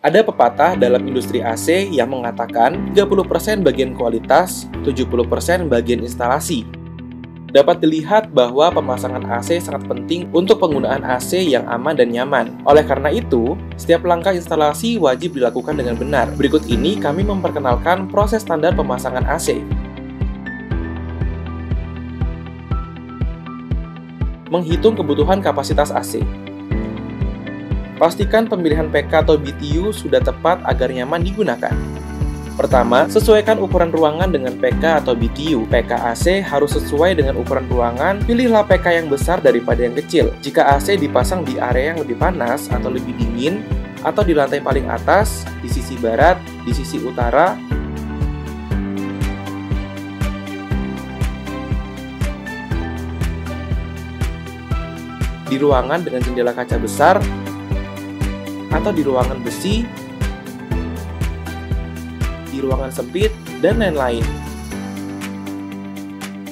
Ada pepatah dalam industri AC yang mengatakan 30% bagian kualitas, 70% bagian instalasi. Dapat dilihat bahwa pemasangan AC sangat penting untuk penggunaan AC yang aman dan nyaman. Oleh karena itu, setiap langkah instalasi wajib dilakukan dengan benar. Berikut ini kami memperkenalkan proses standar pemasangan AC. Menghitung kebutuhan kapasitas AC. Pastikan pemilihan PK atau BTU sudah tepat agar nyaman digunakan. Pertama, sesuaikan ukuran ruangan dengan PK atau BTU. PK AC harus sesuai dengan ukuran ruangan, pilihlah PK yang besar daripada yang kecil. Jika AC dipasang di area yang lebih panas atau lebih dingin, atau di lantai paling atas, di sisi barat, di sisi utara, di ruangan dengan jendela kaca besar, atau di ruangan besi, di ruangan sempit, dan lain-lain.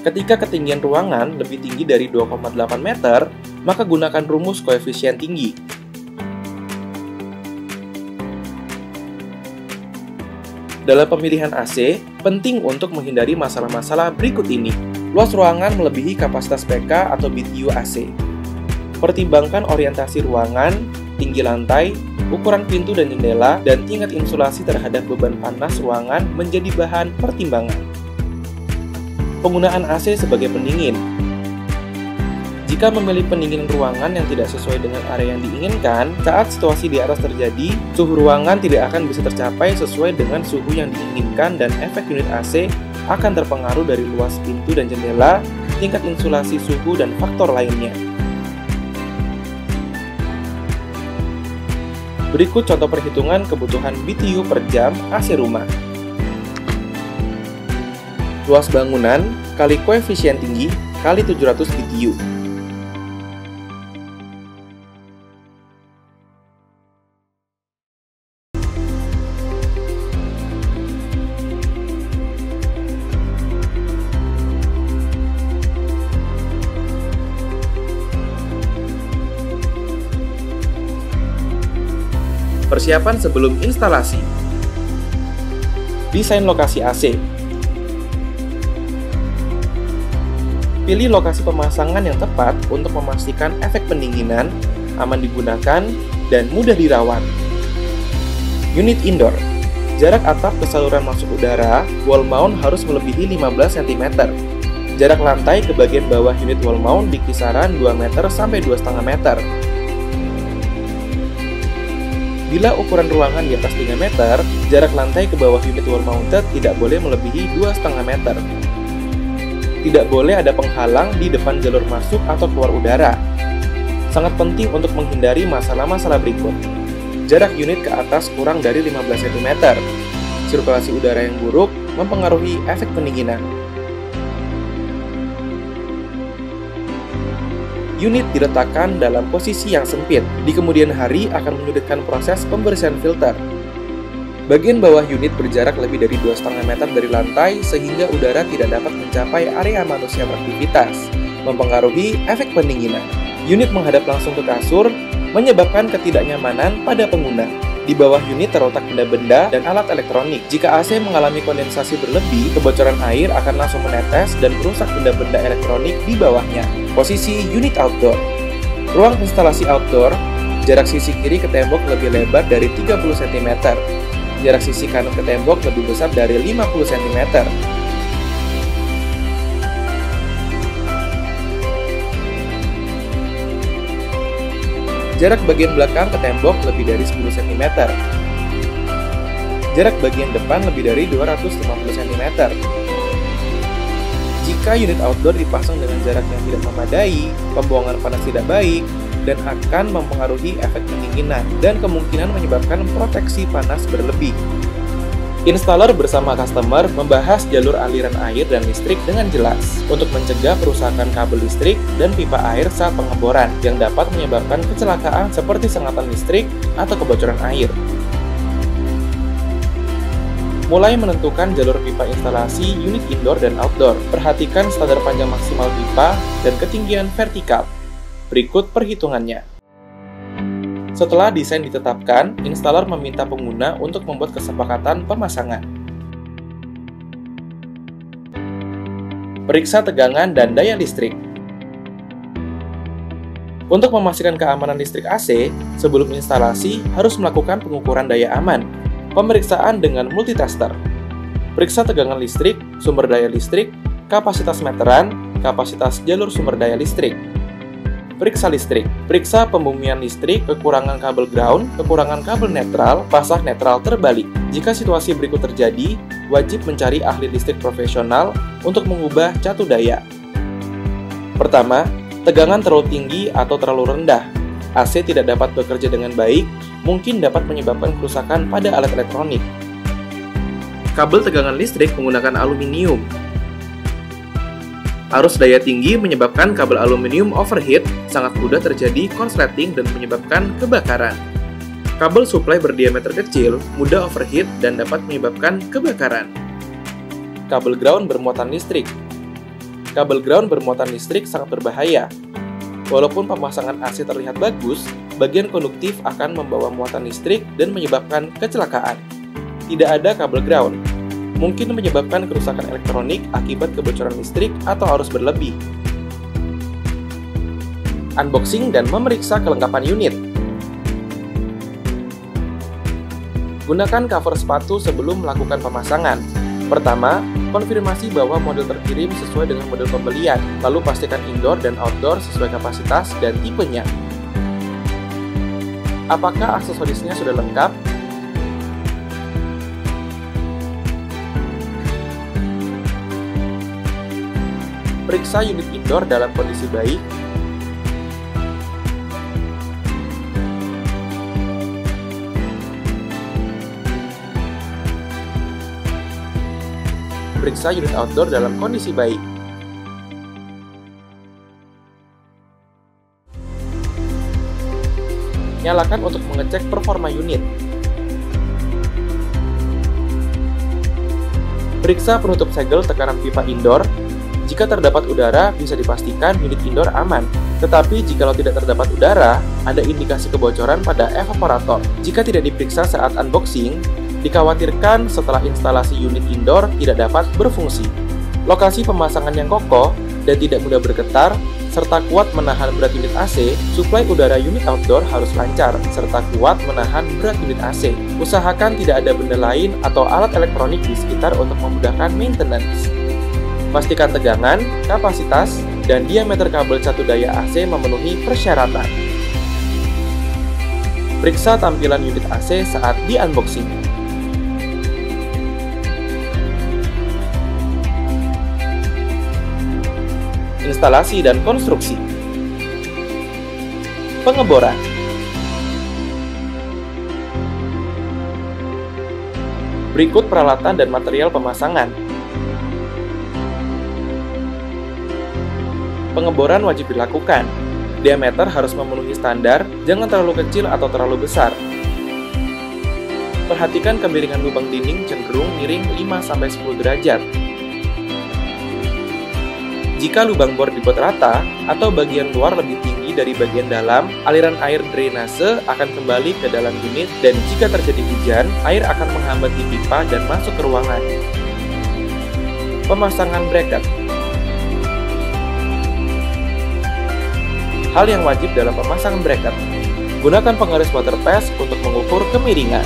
Ketika ketinggian ruangan lebih tinggi dari 2,8 meter, maka gunakan rumus koefisien tinggi. Dalam pemilihan AC, penting untuk menghindari masalah-masalah berikut ini. Luas ruangan melebihi kapasitas PK atau BTU AC. Pertimbangkan orientasi ruangan, tinggi lantai, ukuran pintu dan jendela, dan tingkat insulasi terhadap beban panas ruangan menjadi bahan pertimbangan. Penggunaan AC sebagai pendingin. Jika memilih pendinginan ruangan yang tidak sesuai dengan area yang diinginkan, saat situasi di atas terjadi, suhu ruangan tidak akan bisa tercapai sesuai dengan suhu yang diinginkan dan efek unit AC akan terpengaruh dari luas pintu dan jendela, tingkat insulasi suhu, dan faktor lainnya. Berikut contoh perhitungan kebutuhan BTU per jam AC rumah. Luas bangunan kali koefisien tinggi kali 700 BTU. Persiapan sebelum instalasi. Desain lokasi AC. Pilih lokasi pemasangan yang tepat untuk memastikan efek pendinginan, aman digunakan, dan mudah dirawat. Unit indoor. Jarak atap ke saluran masuk udara, wall mount harus melebihi 15 cm. Jarak lantai ke bagian bawah unit wall mount di kisaran 2 meter sampai 2,5 meter. Bila ukuran ruangan di atas 3 meter, jarak lantai ke bawah unit wall mounted tidak boleh melebihi 2,5 meter. Tidak boleh ada penghalang di depan jalur masuk atau keluar udara. Sangat penting untuk menghindari masalah-masalah berikut. Jarak unit ke atas kurang dari 15 cm. Sirkulasi udara yang buruk mempengaruhi efek pendinginan. Unit diletakkan dalam posisi yang sempit. Di kemudian hari akan menyulitkan proses pembersihan filter. Bagian bawah unit berjarak lebih dari 2,5 meter dari lantai sehingga udara tidak dapat mencapai area manusia beraktivitas, mempengaruhi efek pendinginan. Unit menghadap langsung ke kasur, menyebabkan ketidaknyamanan pada pengguna. Di bawah unit terletak benda-benda dan alat elektronik. Jika AC mengalami kondensasi berlebih, kebocoran air akan langsung menetes dan merusak benda-benda elektronik di bawahnya. Posisi unit outdoor. Ruang instalasi outdoor, jarak sisi kiri ke tembok lebih lebar dari 30 cm. Jarak sisi kanan ke tembok lebih besar dari 50 cm. Jarak bagian belakang ke tembok lebih dari 10 cm. Jarak bagian depan lebih dari 250 cm. Jika unit outdoor dipasang dengan jarak yang tidak memadai, pembuangan panas tidak baik, dan akan mempengaruhi efek pendinginan dan kemungkinan menyebabkan proteksi panas berlebih. Installer bersama customer membahas jalur aliran air dan listrik dengan jelas untuk mencegah perusakan kabel listrik dan pipa air saat pengeboran yang dapat menyebabkan kecelakaan seperti sengatan listrik atau kebocoran air. Mulai menentukan jalur pipa instalasi unit indoor dan outdoor. Perhatikan standar panjang maksimal pipa dan ketinggian vertikal. Berikut perhitungannya. Setelah desain ditetapkan, installer meminta pengguna untuk membuat kesepakatan pemasangan. Periksa tegangan dan daya listrik. Untuk memastikan keamanan listrik AC, sebelum instalasi harus melakukan pengukuran daya aman. Pemeriksaan dengan multitester. Periksa tegangan listrik, sumber daya listrik, kapasitas meteran, kapasitas jalur sumber daya listrik. Periksa listrik. Periksa pembumian listrik, kekurangan kabel ground, kekurangan kabel netral, pasang netral terbalik. Jika situasi berikut terjadi, wajib mencari ahli listrik profesional untuk mengubah catu daya. Pertama, tegangan terlalu tinggi atau terlalu rendah. AC tidak dapat bekerja dengan baik, mungkin dapat menyebabkan kerusakan pada alat elektronik. Kabel tegangan listrik menggunakan aluminium. Arus daya tinggi menyebabkan kabel aluminium overheat, sangat mudah terjadi konsleting dan menyebabkan kebakaran. Kabel suplai berdiameter kecil, mudah overheat dan dapat menyebabkan kebakaran. Kabel ground bermuatan listrik. Kabel ground bermuatan listrik sangat berbahaya. Walaupun pemasangan AC terlihat bagus, bagian konduktif akan membawa muatan listrik dan menyebabkan kecelakaan. Tidak ada kabel ground. Mungkin menyebabkan kerusakan elektronik akibat kebocoran listrik atau arus berlebih. Unboxing dan memeriksa kelengkapan unit. Gunakan cover sepatu sebelum melakukan pemasangan. Pertama, konfirmasi bahwa model terkirim sesuai dengan model pembelian, lalu pastikan indoor dan outdoor sesuai kapasitas dan tipenya. Apakah aksesorisnya sudah lengkap? Periksa unit indoor dalam kondisi baik. Periksa unit outdoor dalam kondisi baik. Nyalakan untuk mengecek performa unit. Periksa penutup segel tekanan pipa indoor. Jika terdapat udara, bisa dipastikan unit indoor aman. Tetapi jikalau tidak terdapat udara, ada indikasi kebocoran pada evaporator. Jika tidak diperiksa saat unboxing, dikhawatirkan setelah instalasi unit indoor tidak dapat berfungsi. Lokasi pemasangan yang kokoh dan tidak mudah bergetar, serta kuat menahan berat unit AC, suplai udara unit outdoor harus lancar, serta kuat menahan berat unit AC. Usahakan tidak ada benda lain atau alat elektronik di sekitar untuk memudahkan maintenance. Pastikan tegangan, kapasitas, dan diameter kabel catu daya AC memenuhi persyaratan. Periksa tampilan unit AC saat di-unboxing. Instalasi dan konstruksi. Pengeboran. Berikut peralatan dan material pemasangan. Pengeboran wajib dilakukan. Diameter harus memenuhi standar, jangan terlalu kecil atau terlalu besar. Perhatikan kemiringan lubang dinding cenderung miring 5-10 derajat. Jika lubang bor dibuat rata atau bagian luar lebih tinggi dari bagian dalam, aliran air drainase akan kembali ke dalam unit dan jika terjadi hujan, air akan menghambati pipa dan masuk ke ruangan. Pemasangan bracket. Hal yang wajib dalam pemasangan bracket. Gunakan penggaris water paste untuk mengukur kemiringan.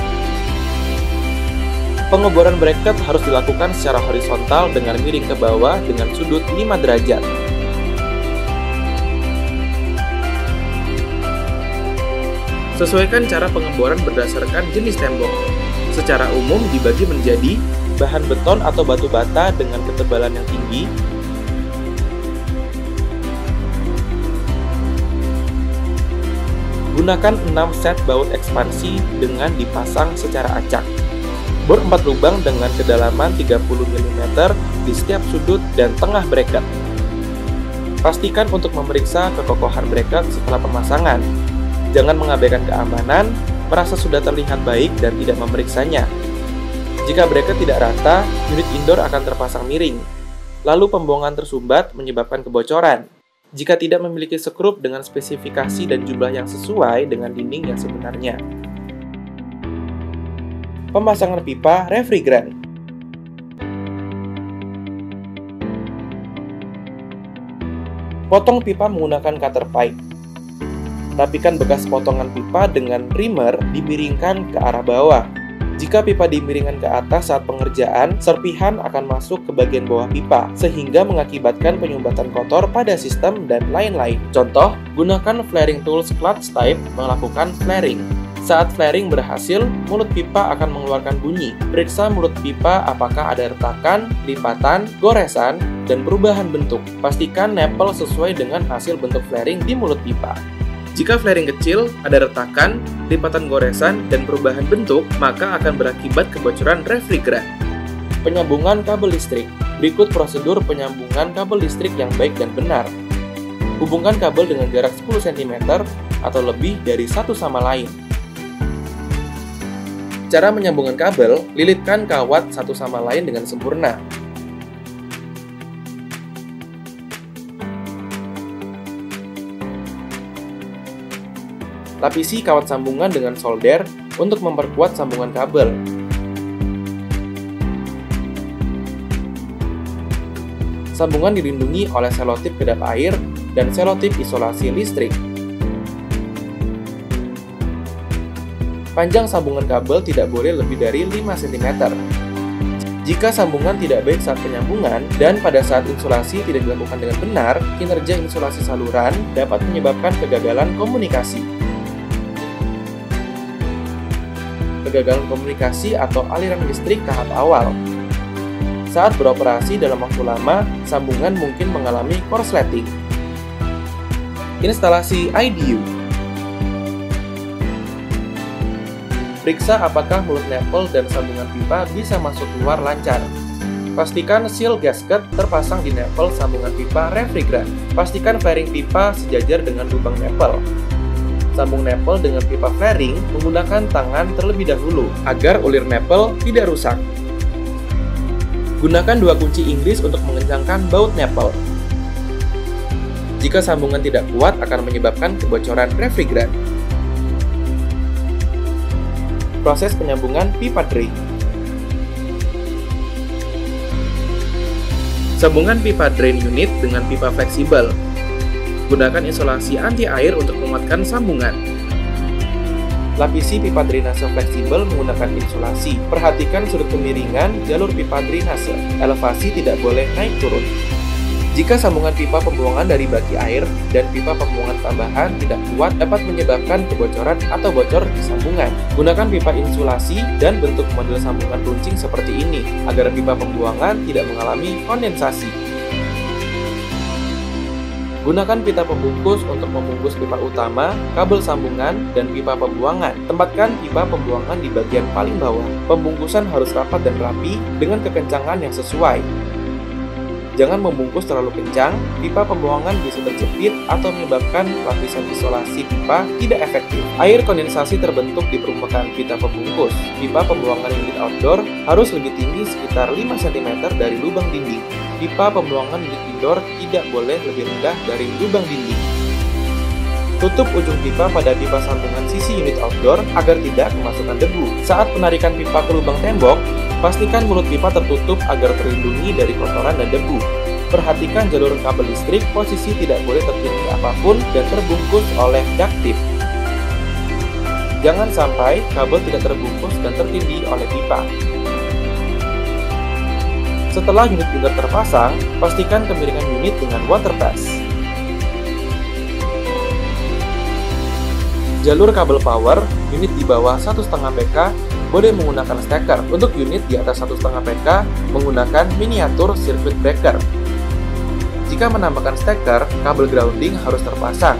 Pengeboran bracket harus dilakukan secara horizontal dengan miring ke bawah dengan sudut 5 derajat. Sesuaikan cara pengeboran berdasarkan jenis tembok. Secara umum dibagi menjadi bahan beton atau batu bata dengan ketebalan yang tinggi, gunakan 6 set baut ekspansi dengan dipasang secara acak. Bor 4 lubang dengan kedalaman 30 mm di setiap sudut dan tengah bracket. Pastikan untuk memeriksa kekokohan bracket setelah pemasangan. Jangan mengabaikan keamanan, merasa sudah terlihat baik dan tidak memeriksanya. Jika bracket tidak rata, unit indoor akan terpasang miring. Lalu pembuangan tersumbat menyebabkan kebocoran. jika tidak memiliki skrup dengan spesifikasi dan jumlah yang sesuai dengan dinding yang sebenarnya. Pemasangan pipa refrigeran. Potong pipa menggunakan cutter pipe. Rapikan bekas potongan pipa dengan trimmer dimiringkan ke arah bawah. Jika pipa dimiringkan ke atas saat pengerjaan, serpihan akan masuk ke bagian bawah pipa, sehingga mengakibatkan penyumbatan kotor pada sistem dan lain-lain. Contoh, gunakan flaring tools clutch type melakukan flaring. Saat flaring berhasil, mulut pipa akan mengeluarkan bunyi. Periksa mulut pipa apakah ada retakan, lipatan, goresan, dan perubahan bentuk. Pastikan nipple sesuai dengan hasil bentuk flaring di mulut pipa. Jika flaring kecil, ada retakan, lipatan goresan, dan perubahan bentuk, maka akan berakibat kebocoran refrigeran. Penyambungan kabel listrik. Berikut prosedur penyambungan kabel listrik yang baik dan benar. Hubungkan kabel dengan jarak 10 cm atau lebih dari satu sama lain. Cara menyambungkan kabel, lilitkan kawat satu sama lain dengan sempurna. Lapisi kawat sambungan dengan solder untuk memperkuat sambungan kabel. Sambungan dilindungi oleh selotip kedap air dan selotip isolasi listrik. Panjang sambungan kabel tidak boleh lebih dari 5 cm. Jika sambungan tidak baik saat penyambungan dan pada saat insulasi tidak dilakukan dengan benar, kinerja insulasi saluran dapat menyebabkan kegagalan komunikasi. Kegagalan komunikasi atau aliran listrik tahap awal. Saat beroperasi dalam waktu lama, sambungan mungkin mengalami korsleting. Instalasi IDU. Periksa apakah mulut nipple dan sambungan pipa bisa masuk keluar lancar. Pastikan seal gasket terpasang di nipple sambungan pipa refrigeran. Pastikan flaring pipa sejajar dengan lubang nipple. Sambung nipple dengan pipa flaring menggunakan tangan terlebih dahulu agar ulir nipple tidak rusak. Gunakan 2 kunci Inggris untuk mengencangkan baut nipple. Jika sambungan tidak kuat akan menyebabkan kebocoran refrigeran. Proses penyambungan pipa drain. Sambungan pipa drain unit dengan pipa fleksibel. Gunakan isolasi anti-air untuk menguatkan sambungan. Lapisi pipa drainase fleksibel menggunakan insulasi. Perhatikan sudut kemiringan jalur pipa drainase. Elevasi tidak boleh naik turun. Jika sambungan pipa pembuangan dari baki air dan pipa pembuangan tambahan tidak kuat dapat menyebabkan kebocoran atau bocor di sambungan. Gunakan pipa insulasi dan bentuk model sambungan runcing seperti ini agar pipa pembuangan tidak mengalami kondensasi. Gunakan pita pembungkus untuk membungkus pipa utama, kabel sambungan, dan pipa pembuangan. Tempatkan pipa pembuangan di bagian paling bawah. Pembungkusan harus rapat dan rapi dengan kekencangan yang sesuai. Jangan membungkus terlalu kencang, pipa pembuangan bisa terjepit atau menyebabkan lapisan isolasi pipa tidak efektif. Air kondensasi terbentuk di permukaan pita pembungkus. Pipa pembuangan unit outdoor harus lebih tinggi sekitar 5 cm dari lubang dinding. Pipa pembuangan unit indoor tidak boleh lebih rendah dari lubang dinding. Tutup ujung pipa pada pipa sambungan sisi unit outdoor agar tidak kemasukan debu. Saat penarikan pipa ke lubang tembok, pastikan mulut pipa tertutup agar terlindungi dari kotoran dan debu. Perhatikan jalur kabel listrik, posisi tidak boleh tertindih apapun dan terbungkus oleh ductip. Jangan sampai kabel tidak terbungkus dan tertindih oleh pipa. Setelah unit indoor terpasang, pastikan kemiringan unit dengan water pass. Jalur kabel power, unit di bawah 1,5 PK boleh menggunakan steker. Untuk unit di atas 1,5 PK menggunakan miniatur circuit breaker. Jika menambahkan steker, kabel grounding harus terpasang.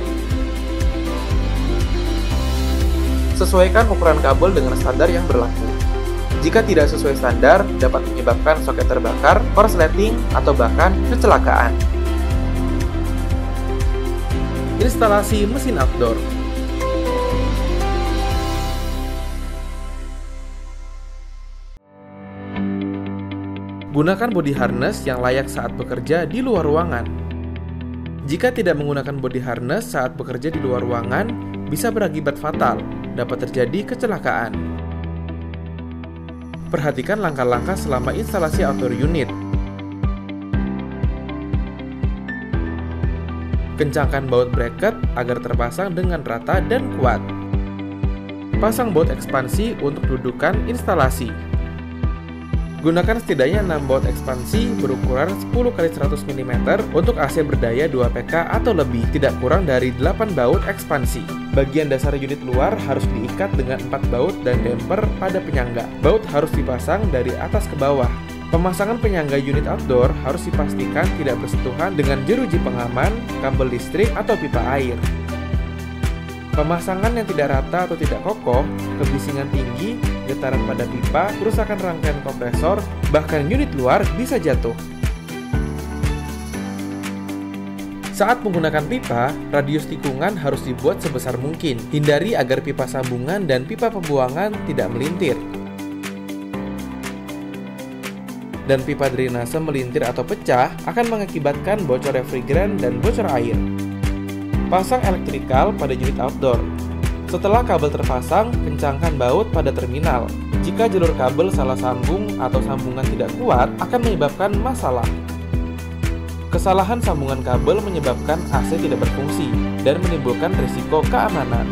Sesuaikan ukuran kabel dengan standar yang berlaku. Jika tidak sesuai standar, dapat menyebabkan soket terbakar, korsleting, atau bahkan kecelakaan. Instalasi mesin outdoor. Gunakan body harness yang layak saat bekerja di luar ruangan. Jika tidak menggunakan body harness saat bekerja di luar ruangan, bisa berakibat fatal, dapat terjadi kecelakaan. Perhatikan langkah-langkah selama instalasi outdoor unit. Kencangkan baut bracket agar terpasang dengan rata dan kuat. Pasang baut ekspansi untuk dudukan instalasi. Gunakan setidaknya 6 baut ekspansi berukuran 10x100 mm untuk AC berdaya 2 PK atau lebih, tidak kurang dari 8 baut ekspansi. Bagian dasar unit luar harus diikat dengan 4 baut dan damper pada penyangga. Baut harus dipasang dari atas ke bawah. Pemasangan penyangga unit outdoor harus dipastikan tidak bersentuhan dengan jeruji pengaman, kabel listrik, atau pipa air. Pemasangan yang tidak rata atau tidak kokoh, kebisingan tinggi, getaran pada pipa, kerusakan rangkaian kompresor, bahkan unit luar bisa jatuh. Saat menggunakan pipa, radius tikungan harus dibuat sebesar mungkin. Hindari agar pipa sambungan dan pipa pembuangan tidak melintir. Dan pipa drainase melintir atau pecah akan mengakibatkan bocor refrigeran dan bocor air. Pasang elektrikal pada unit outdoor. Setelah kabel terpasang, kencangkan baut pada terminal. Jika jalur kabel salah sambung atau sambungan tidak kuat, akan menyebabkan masalah. Kesalahan sambungan kabel menyebabkan AC tidak berfungsi dan menimbulkan risiko keamanan.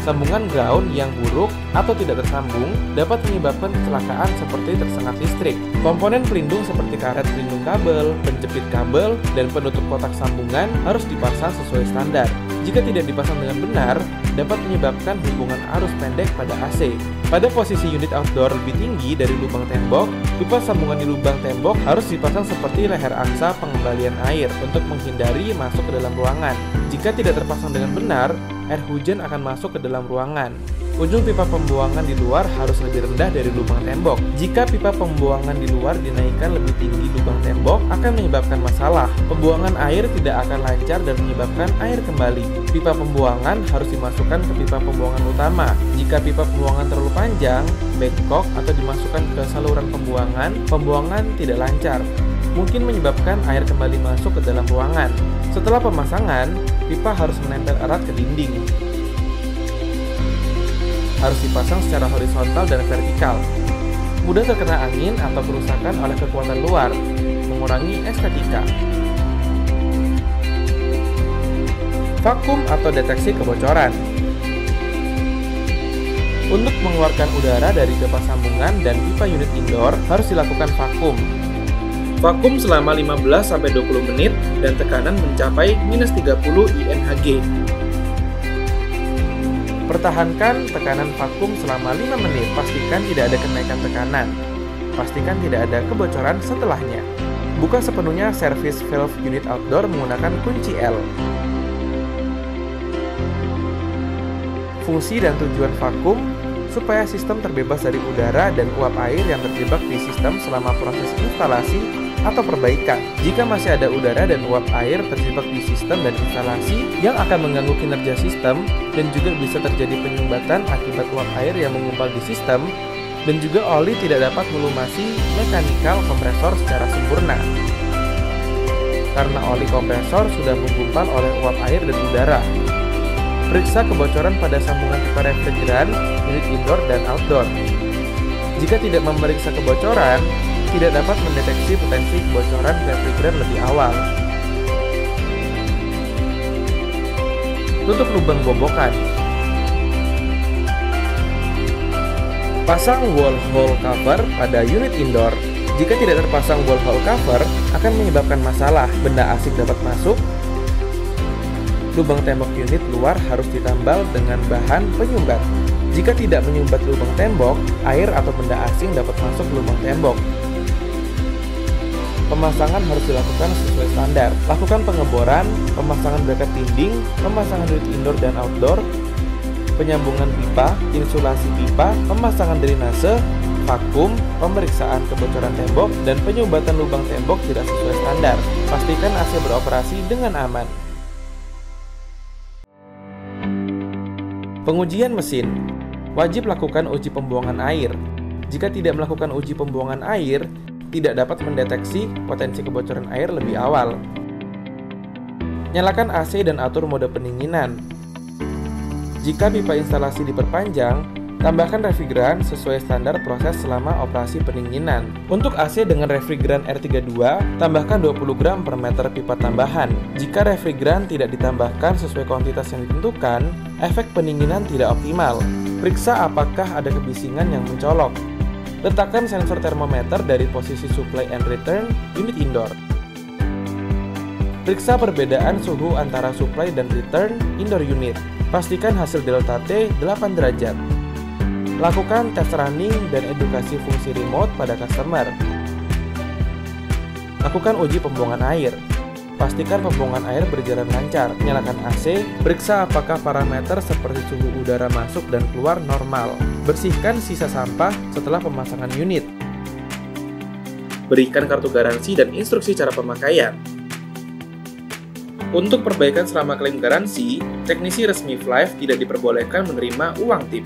Sambungan ground yang buruk atau tidak tersambung dapat menyebabkan kecelakaan seperti tersengat listrik. Komponen pelindung seperti karet pelindung kabel, penjepit kabel, dan penutup kotak sambungan harus dipasang sesuai standar. Jika tidak dipasang dengan benar, dapat menyebabkan hubungan arus pendek pada AC. Pada posisi unit outdoor lebih tinggi dari lubang tembok, pipa sambungan di lubang tembok harus dipasang seperti leher angsa pengembalian air untuk menghindari masuk ke dalam ruangan. Jika tidak terpasang dengan benar, air hujan akan masuk ke dalam ruangan. Ujung pipa pembuangan di luar harus lebih rendah dari lubang tembok. Jika pipa pembuangan di luar dinaikkan lebih tinggi lubang tembok, akan menyebabkan masalah. Pembuangan air tidak akan lancar dan menyebabkan air kembali. Pipa pembuangan harus dimasukkan ke pipa pembuangan utama. Jika pipa pembuangan terlalu panjang, bengkok, atau dimasukkan ke saluran pembuangan tidak lancar. Mungkin menyebabkan air kembali masuk ke dalam ruangan. Setelah pemasangan, pipa harus menempel erat ke dinding. Harus dipasang secara horizontal dan vertikal. Mudah terkena angin atau kerusakan oleh kekuatan luar, mengurangi estetika. Vakum atau deteksi kebocoran. Untuk mengeluarkan udara dari pipa sambungan dan pipa unit indoor harus dilakukan vakum. Vakum selama 15-20 menit dan tekanan mencapai -30 INHG. Pertahankan tekanan vakum selama 5 menit. Pastikan tidak ada kenaikan tekanan. Pastikan tidak ada kebocoran setelahnya. Buka sepenuhnya service valve unit outdoor menggunakan kunci L. Fungsi dan tujuan vakum supaya sistem terbebas dari udara dan uap air yang terjebak di sistem selama proses instalasi atau perbaikan. Jika masih ada udara dan uap air terjebak di sistem dan instalasi yang akan mengganggu kinerja sistem dan juga bisa terjadi penyumbatan akibat uap air yang mengumpal di sistem, dan juga oli tidak dapat melumasi mekanikal kompresor secara sempurna karena oli kompresor sudah menggumpal oleh uap air dan udara. Periksa kebocoran pada sambungan pipa refrigeran unit indoor dan outdoor. Jika tidak memeriksa kebocoran, tidak dapat mendeteksi potensi kebocoran refrigeran lebih awal. Tutup lubang bobokan. Pasang wall hole cover pada unit indoor. Jika tidak terpasang wall hole cover, akan menyebabkan masalah. Benda asing dapat masuk. Lubang tembok unit luar harus ditambal dengan bahan penyumbat. Jika tidak menyumbat lubang tembok, air atau benda asing dapat masuk ke lubang tembok. Pemasangan harus dilakukan sesuai standar. Lakukan pengeboran, pemasangan bracket dinding, pemasangan unit indoor dan outdoor, penyambungan pipa, insulasi pipa, pemasangan drainase, vakum, pemeriksaan kebocoran tembok, dan penyumbatan lubang tembok tidak sesuai standar. Pastikan AC beroperasi dengan aman. Pengujian mesin. Wajib lakukan uji pembuangan air. Jika tidak melakukan uji pembuangan air, tidak dapat mendeteksi potensi kebocoran air lebih awal. Nyalakan AC dan atur mode pendinginan. Jika pipa instalasi diperpanjang, tambahkan refrigeran sesuai standar proses selama operasi pendinginan. Untuk AC dengan refrigeran R32, tambahkan 20 gram per meter pipa tambahan. Jika refrigeran tidak ditambahkan sesuai kuantitas yang ditentukan, efek pendinginan tidak optimal. Periksa apakah ada kebisingan yang mencolok. Letakkan sensor termometer dari posisi supply and return unit indoor. Periksa perbedaan suhu antara supply dan return indoor unit. Pastikan hasil delta T 8 derajat. Lakukan tes running dan edukasi fungsi remote pada customer. Lakukan uji pembuangan air. Pastikan pembuangan air berjalan lancar. Nyalakan AC. Periksa apakah parameter seperti suhu udara masuk dan keluar normal. Bersihkan sisa sampah setelah pemasangan unit. Berikan kartu garansi dan instruksi cara pemakaian. Untuk perbaikan selama klaim garansi, teknisi resmi Flive tidak diperbolehkan menerima uang tip.